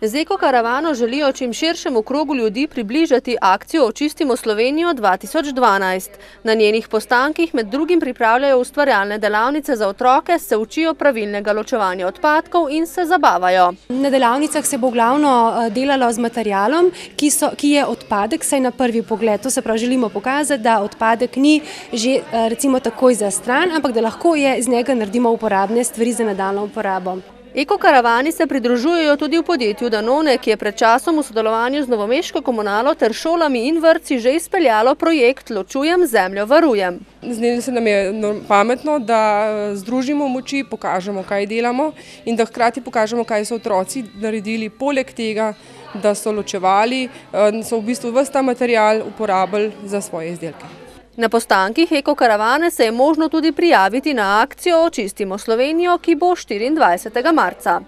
Z ekokaravano želijo čim širšemu krogu ljudi približati akcijo Očistimo Slovenijo 2012. Na njenih postankih med drugim pripravljajo ustvarjalne delavnice za otroke, se učijo pravilnega ločevanja odpadkov in se zabavajo. Na delavnicah se bo glavno delalo z materialom, ki je odpadek, saj na prvi pogled. To se pravi, želimo pokazati, da odpadek ni že recimo takoj za stran, ampak da lahko iz njega naredimo uporabne stvari za nadaljnjo uporabo. Ekokaravani se pridružujejo tudi v podjetju Danone, ki je pred časom v sodelovanju z novomeško komunalo ter šolami in vrtci že izpeljalo projekt Ločujem, zemljo varujem. Zdelo se nam je pametno, da združimo moči, pokažemo, kaj delamo in da hkrati pokažemo, kaj so otroci naredili. Poleg tega, da so ločevali, so v bistvu ves ta material uporabili za svoje izdelke. Na postankih ekokaravane se je možno tudi prijaviti na akcijo Očistimo Slovenijo, ki bo 24. marca.